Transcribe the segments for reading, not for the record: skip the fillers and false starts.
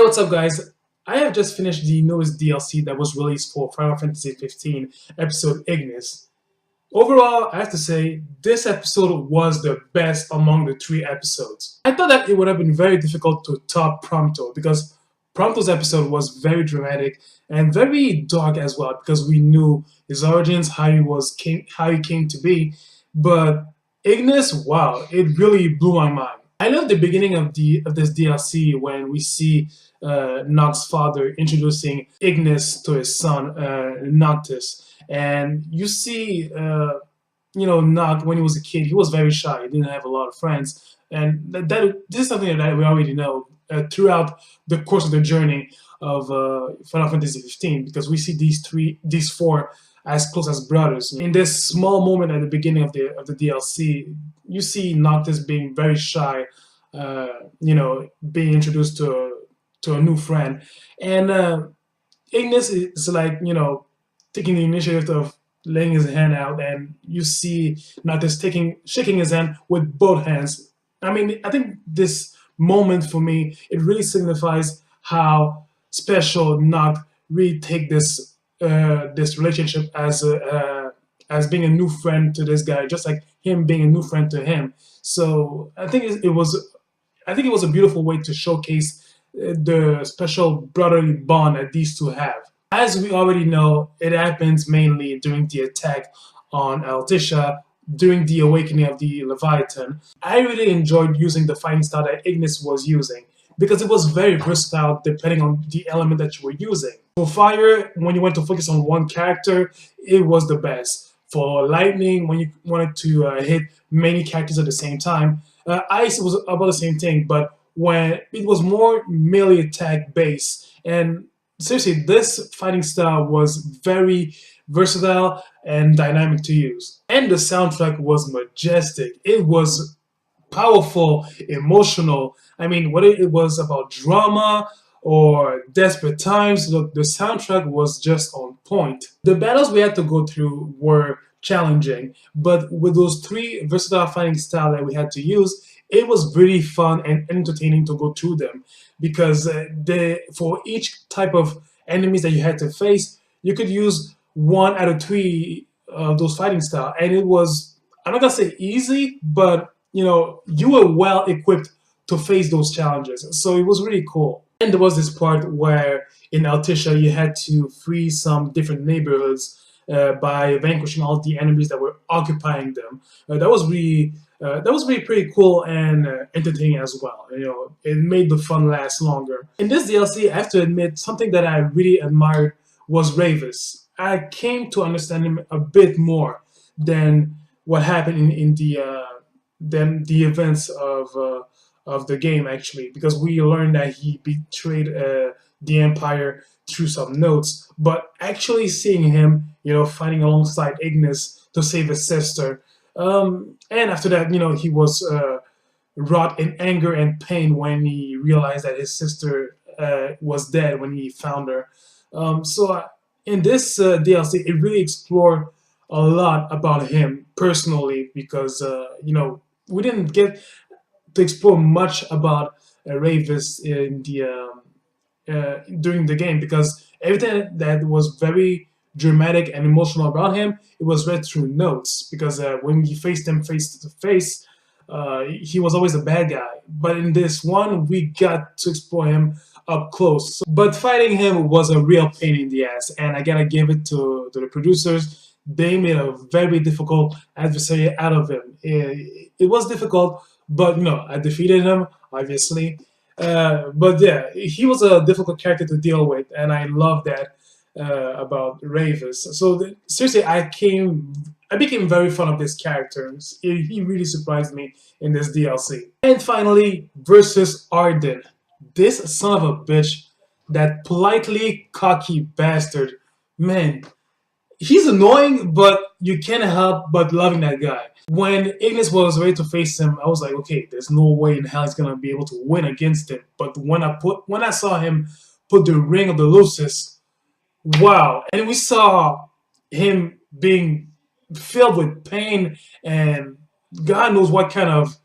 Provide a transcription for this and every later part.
Hey, what's up, guys? I have just finished the newest DLC that was released for Final Fantasy 15 episode Ignis. Overall, I have to say, this episode was the best among the three episodes. I thought that it would have been very difficult to top Prompto because Prompto's episode was very dramatic and very dark as well because we knew his origins, how he came to be. But Ignis, wow, it really blew my mind. I love the beginning of this DLC when we see Noctis' father introducing Ignis to his son Noctis, and you see, Noct when he was a kid, he was very shy. He didn't have a lot of friends, and this is something that we already know throughout the course of the journey of Final Fantasy 15, because we see these four as close as brothers. In this small moment at the beginning of the DLC, you see Noctis being very shy, being introduced to a new friend, and Ignis is like, taking the initiative of laying his hand out, and you see Noctis shaking his hand with both hands. I mean, I think this moment for me, it really signifies how special Noct really take this relationship as being a new friend to this guy, just like him being a new friend to him. So I think it was a beautiful way to showcase the special brotherly bond that these two have. As we already know, it happens mainly during the attack on Altissia, during the awakening of the Leviathan. I really enjoyed using the fighting style that Ignis was using because it was very versatile depending on the element that you were using. For fire, when you went to focus on one character, it was the best. For lightning, when you wanted to hit many characters at the same time, ice was about the same thing, but when it was more melee attack based. And seriously, this fighting style was very versatile and dynamic to use. And the soundtrack was majestic. It was powerful, emotional. I mean, whether it was about drama or desperate times, the soundtrack was just on point. The battles we had to go through were challenging, but with those three versatile fighting styles that we had to use, it was really fun and entertaining to go through them because for each type of enemies that you had to face, you could use one out of three of those fighting styles, and it was, I'm not gonna say easy, but you were well equipped to face those challenges. So it was really cool. And there was this part where in Altissia you had to free some different neighborhoods by vanquishing all the enemies that were occupying them. That was really pretty cool and entertaining as well. It made the fun last longer. In this DLC, I have to admit, something that I really admired was Ravis. I came to understand him a bit more than what happened in the events of the game, actually, because we learned that he betrayed the Empire through some notes, but actually seeing him, fighting alongside Ignis to save his sister, and after that, he was wrought in anger and pain when he realized that his sister was dead when he found her. In this DLC, it really explored a lot about him personally because, we didn't get to explore much about Ravis in during the game because everything that was very dramatic and emotional about him, it was read through notes because when you faced him face to face, he was always a bad guy. But in this one, we got to explore him up close. But fighting him was a real pain in the ass, and I gotta give it to the producers. They made a very difficult adversary out of him. It was difficult, but I defeated him, obviously. But yeah, he was a difficult character to deal with, and I love that about Ravis. So seriously, I became very fond of this character. He really surprised me in this DLC. And finally, versus Arden. This son of a bitch, that politely cocky bastard. Man, he's annoying, but you can't help but loving that guy. When Ignis was ready to face him, I was like, okay, there's no way in hell he's gonna be able to win against him. But when I saw him put the Ring of the Lucis, wow! And we saw him being filled with pain and God knows what kind of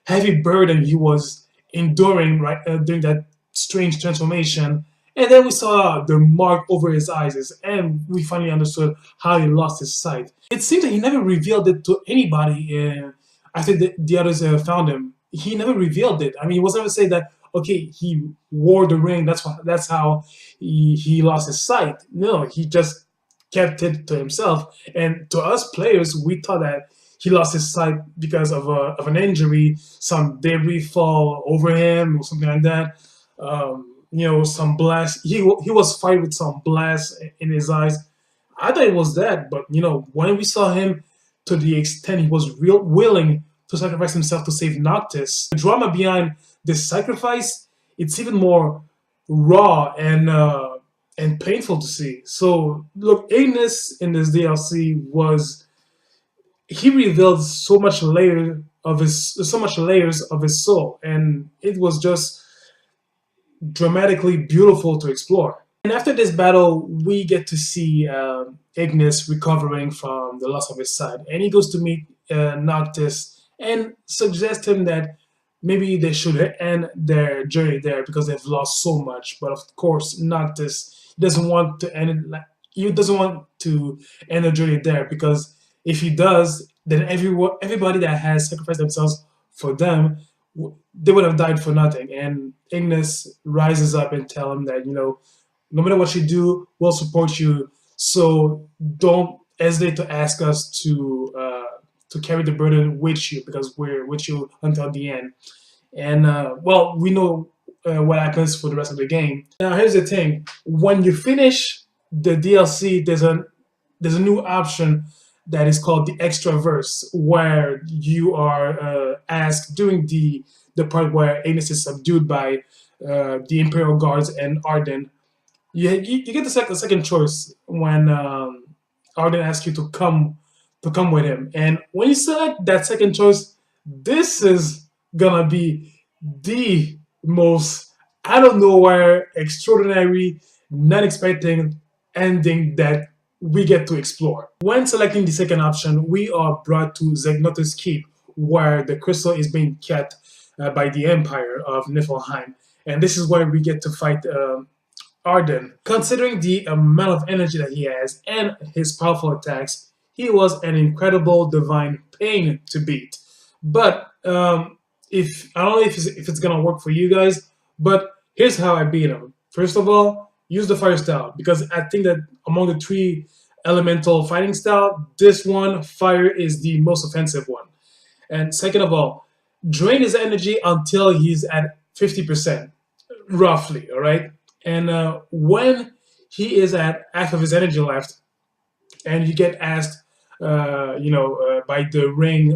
heavy burden he was enduring right during that strange transformation. And then we saw the mark over his eyes, and we finally understood how he lost his sight. It seems that he never revealed it to anybody after the others found him. He never revealed it. I mean, he was never say that, okay, he wore the ring, that's how he lost his sight. No, he just kept it to himself. And to us players, we thought that he lost his sight because of an injury, some debris fall over him or something like that. Some blast. He was fighting with some blast in his eyes. I thought it was that, but when we saw him to the extent he was willing to sacrifice himself to save Noctis, the drama behind this sacrifice, it's even more raw and painful to see. So look, Ignis in this DLC he revealed so much layers of his soul, and it was just dramatically beautiful to explore. And after this battle, we get to see Ignis recovering from the loss of his sight, and he goes to meet Noctis and suggests him that maybe they should end their journey there because they've lost so much. But of course, Noctis doesn't want to end it. He doesn't want to end the journey there, because if he does, then everybody that has sacrificed themselves for them, they would have died for nothing. And Ignis rises up and tell him that, no matter what you do, we'll support you. So don't hesitate to ask us to carry the burden with you, because we're with you until the end. And well, we know what happens for the rest of the game. Now here's the thing: when you finish the DLC, there's a new option that is called the extra verse, where you are asked during the part where Ignis is subdued by the Imperial Guards and Arden. You get the second choice when Arden asks you to come with him, and when you select that second choice, this is gonna be the most out of nowhere, extraordinary, non-expected ending that we get to explore. When selecting the second option, we are brought to Noctis Keep, where the crystal is being kept by the Empire of Niflheim, and this is where we get to fight Arden. Considering the amount of energy that he has and his powerful attacks, he was an incredible divine pain to beat. But if I don't know if it's gonna work for you guys, but here's how I beat him. First of all, use the fire style, because I think that among the 3 elemental fighting style, this one, fire, is the most offensive one. And second of all, drain his energy until he's at 50%, roughly, all right? And when he is at half of his energy left, and you get asked, by the ring,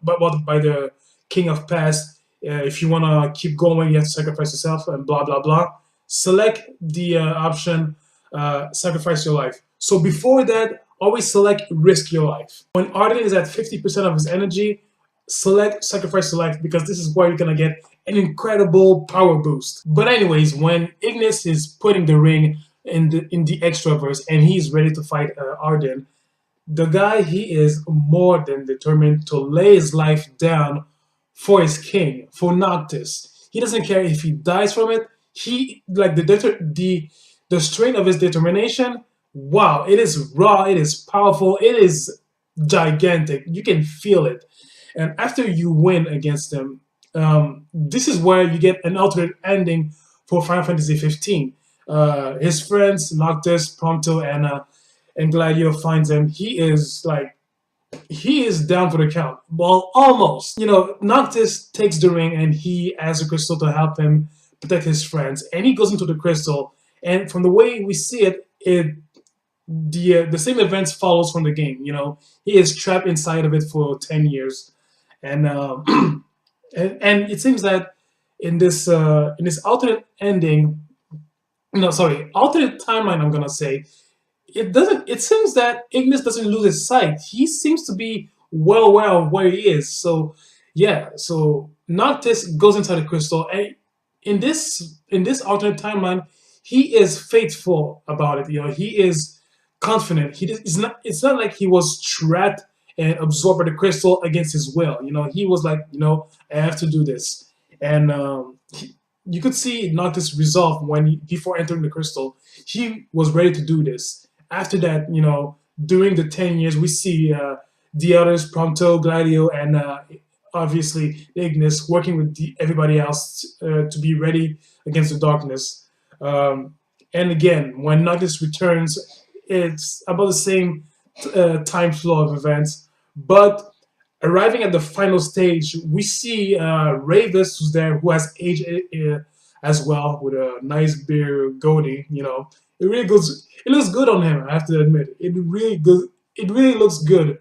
by the King of Past, if you want to keep going, you have to sacrifice yourself, and blah, blah, blah. Select the option, sacrifice your life. So before that, always select risk your life. When Arden is at 50% of his energy, select sacrifice your life, because this is where you're going to get an incredible power boost. But anyways, when Ignis is putting the ring in the extra verse and he's ready to fight Arden, the guy, he is more than determined to lay his life down for his king, for Noctis. He doesn't care if he dies from it. He, like, the strength of his determination, wow, it is raw, it is powerful, it is gigantic. You can feel it. And after you win against him, this is where you get an alternate ending for Final Fantasy 15. His friends Noctis, Prompto, and Gladio finds him. He is down for the count. Well, almost. Noctis takes the ring and he asks the crystal to help him protect his friends. And he goes into the crystal. And from the way we see it, the same events follows from the game. He is trapped inside of it for 10 years, and and it seems that in this alternate ending, alternate timeline, I'm gonna say, it seems that Ignis doesn't lose his sight. He seems to be well aware of where he is. So yeah, so Noctis goes inside the crystal, and in this alternate timeline, he is faithful about it. He is confident. It's not like he was trapped and absorbed by the crystal against his will. He was like, I have to do this. And you could see Noctis resolve when before entering the crystal, he was ready to do this. After that, during the 10 years, we see the others, Prompto, Gladio, and obviously Ignis, working with everybody else to be ready against the darkness. Um, and again, when Noctis returns, it's about the same time flow of events, but arriving at the final stage, we see Ravis, who's there, who has aged as well, with a nice beard goatee. It really goes. It looks good on him. I have to admit, it really good. It really looks good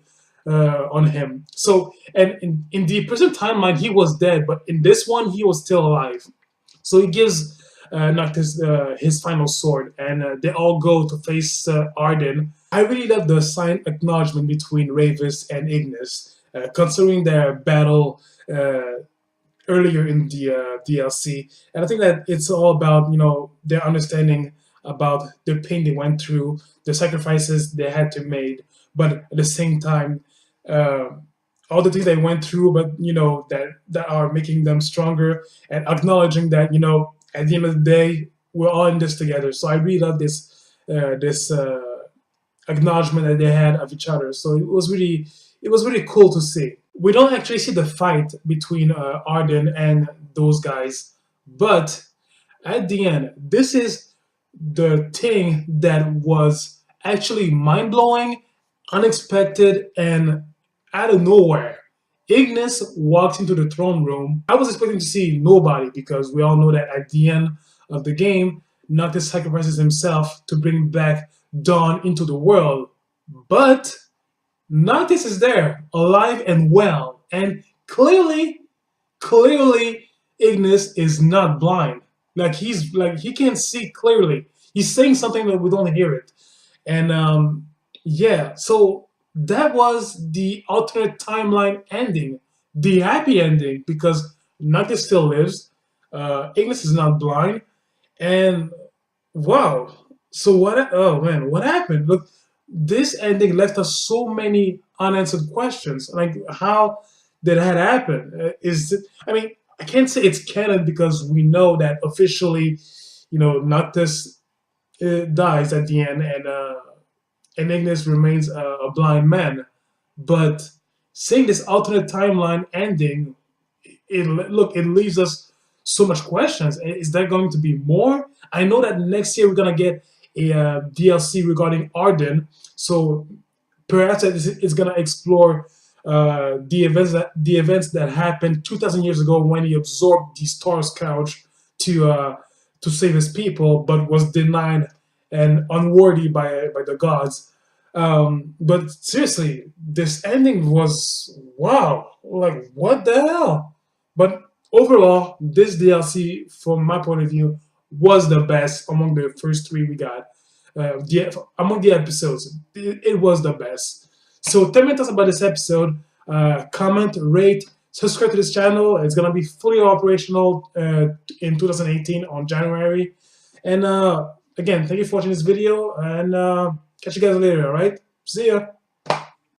on him. So, and in the present timeline, he was dead, but in this one, he was still alive. So he gives Noctis his final sword, and they all go to face Arden. I really love the silent acknowledgement between Ravis and Ignis, considering their battle earlier in the DLC. And I think that it's all about their understanding about the pain they went through, the sacrifices they had to make, but at the same time, uh, all the things they went through, but that are making them stronger, and acknowledging that at the end of the day we're all in this together. So I really love this acknowledgement that they had of each other. So it was really cool to see. We don't actually see the fight between Arden and those guys, but at the end, this is the thing that was actually mind blowing, unexpected, and out of nowhere. Ignis walks into the throne room. I was expecting to see nobody because we all know that at the end of the game, Noctis sacrifices himself to bring back Dawn into the world. But Noctis is there, alive and well, and clearly, Ignis is not blind. Like he can see clearly. He's saying something that we don't hear it, and yeah. So that was the alternate timeline ending, the happy ending, because Noctis still lives. Ignis is not blind, and wow. So what? Oh man, what happened? Look, this ending left us so many unanswered questions. Like, how did that happen? Is it? I mean, I can't say it's canon because we know that officially, Noctis dies at the end, and Ignis remains a blind man. But seeing this alternate timeline ending, it leaves us so much questions. Is there going to be more? I know that next year we're gonna get a DLC regarding Arden, so perhaps it's gonna explore the events that happened 2,000 years ago when he absorbed the Star's couch to save his people, but was denied and unworthy by the gods. But seriously, this ending was wow! Like, what the hell? But overall, this DLC, from my point of view, was the best among the first three we got. Among the episodes, it was the best. So tell me thoughts about this episode. Comment, rate, subscribe to this channel. It's gonna be fully operational in 2018 on January. And again, thank you for watching this video, and catch you guys later. All right, see ya.